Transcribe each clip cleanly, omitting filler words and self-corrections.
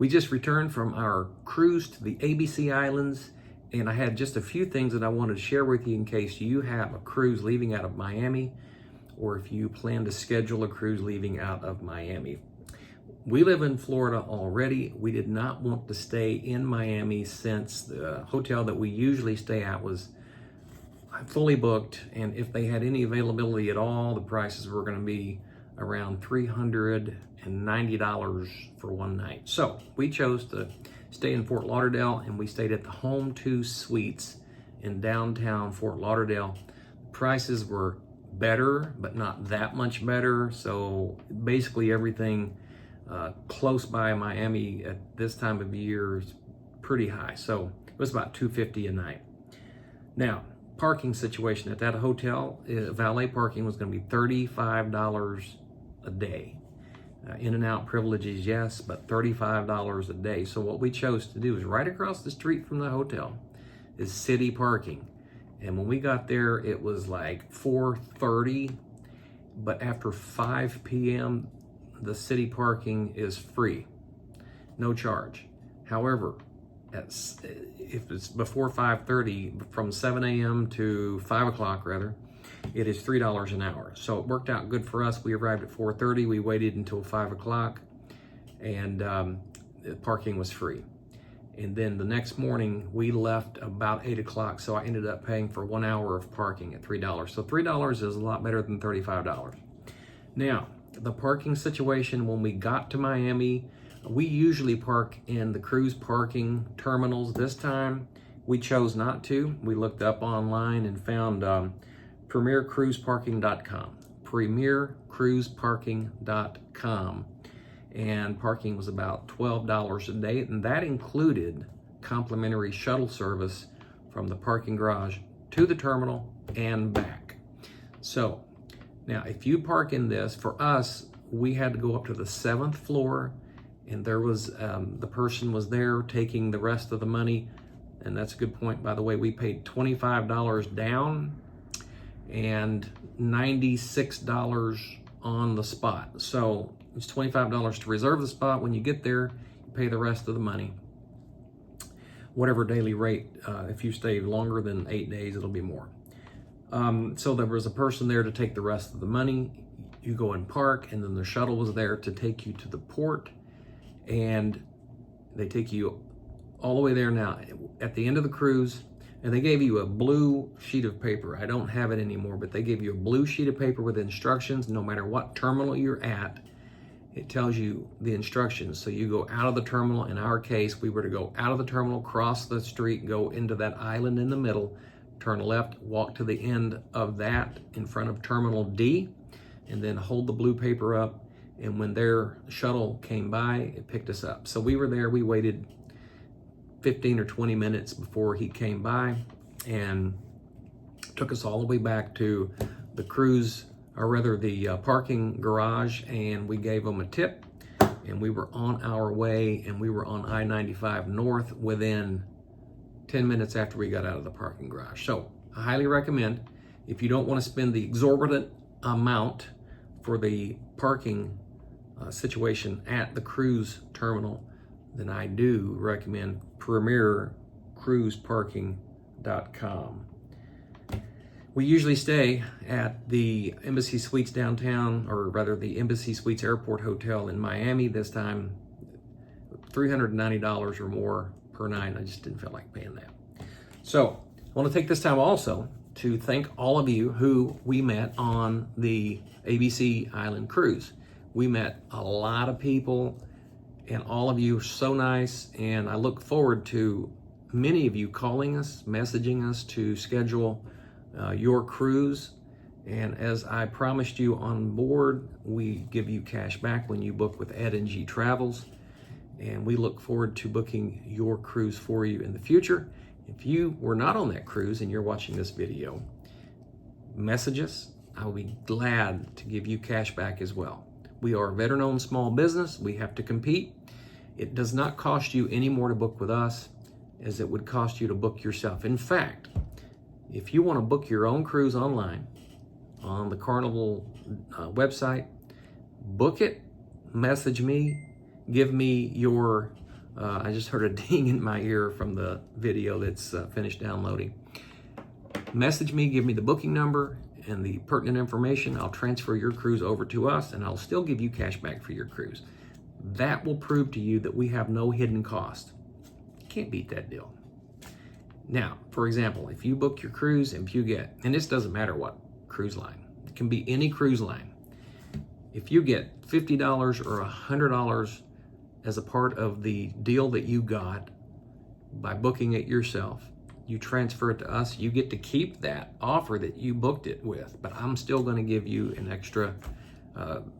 We just returned from our cruise to the ABC Islands, and I had just a few things that I wanted to share with you in case you have a cruise leaving out of Miami, or if you plan to schedule a cruise leaving out of Miami. We live in Florida already. We did not want to stay in Miami since the hotel that we usually stay at was fully booked, and if they had any availability at all, the prices were going to be around $390 for one night. So we chose to stay in Fort Lauderdale, and we stayed at the Home 2 Suites in downtown Fort Lauderdale. Prices were better, but not that much better. So basically everything close by Miami at this time of year is pretty high. So it was about $250 a night. Now, parking situation at that hotel, valet parking was going to be $35 a day. In and out privileges, yes, but $35 a day. So what we chose to do is right across the street from the hotel is city parking. And when we got there, it was like 4:30, but after 5 p.m., the city parking is free, no charge. However, if it's before 5:30, from 7 a.m. to 5 o'clock rather, it is $3 an hour. So it worked out good for us. We arrived at 4:30, we waited until 5 o'clock, and the parking was free. And then the next morning, we left about 8 o'clock, so I ended up paying for 1 hour of parking at $3. So $3 is a lot better than $35. Now, the parking situation when we got to Miami, we usually park in the cruise parking terminals. This time, we chose not to. We looked up online and found premiercruiseparking.com, premiercruiseparking.com, and parking was about $12 a day, and that included complimentary shuttle service from the parking garage to the terminal and back. So now if you park in this, for us, we had to go up to the 7th floor, and there was the person was there taking the rest of the money. And that's a good point, by the way. We paid $25 down and $96 on the spot. So it's $25 to reserve the spot. When you get there, you pay the rest of the money. Whatever daily rate, if you stay longer than 8 days, it'll be more. So there was a person there to take the rest of the money. You go and park, and then the shuttle was there to take you to the port, and they take you all the way there. Now, at the end of the cruise, and they gave you a blue sheet of paper. I don't have it anymore, but they gave you a blue sheet of paper with instructions. No matter what terminal you're at, it tells you the instructions. So you go out of the terminal. In our case, we were to go out of the terminal, cross the street, go into that island in the middle, turn left, walk to the end of that in front of Terminal D, and then hold the blue paper up. And when their shuttle came by, it picked us up. So we were there, we waited 15 or 20 minutes before he came by and took us all the way back to the cruise, or rather the parking garage, and we gave him a tip, and we were on our way, and we were on I-95 North within 10 minutes after we got out of the parking garage. So I highly recommend, if you don't want to spend the exorbitant amount for the parking situation at the cruise terminal, then I do recommend premiercruiseparking.com. We usually stay at the Embassy Suites downtown, or rather the Embassy Suites Airport Hotel in Miami. This time, $390 or more per night. I just didn't feel like paying that. So I want to take this time also to thank all of you who we met on the ABC Island cruise. We met a lot of people, and all of you are so nice, and I look forward to many of you calling us, messaging us to schedule your cruise. And as I promised you on board, we give you cash back when you book with Ed and G Travels, and we look forward to booking your cruise for you in the future. If you were not on that cruise and you're watching this video, message us. I will be glad to give you cash back as well. We are a veteran-owned small business. We have to compete. It does not cost you any more to book with us as it would cost you to book yourself. In fact, if you want to book your own cruise online on the Carnival website, book it, message me, give me your I just heard a ding in my ear from the video that's finished downloading. Message me, give me the booking number and the pertinent information. I'll transfer your cruise over to us, and I'll still give you cash back for your cruise. That will prove to you that we have no hidden cost. You can't beat that deal. Now, for example, if you book your cruise and if you get, and this doesn't matter what cruise line, it can be any cruise line. If you get $50 or $100 as a part of the deal that you got by booking it yourself, you transfer it to us, you get to keep that offer that you booked it with, but I'm still going to give you an extra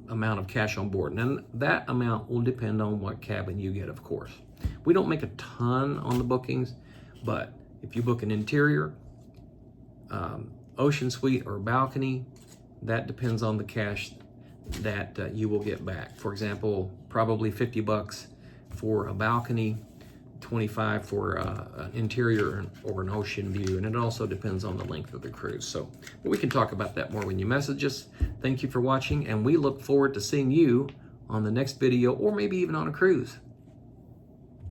amount of cash on board. And that amount will depend on what cabin you get, of course. We don't make a ton on the bookings, but if you book an interior, ocean suite, or balcony, that depends on the cash that you will get back. For example, probably $50 for a balcony, $25 for an interior or an ocean view, and it also depends on the length of the cruise. So we can talk about that more when you message us. Thank you for watching, and we look forward to seeing you on the next video, or maybe even on a cruise.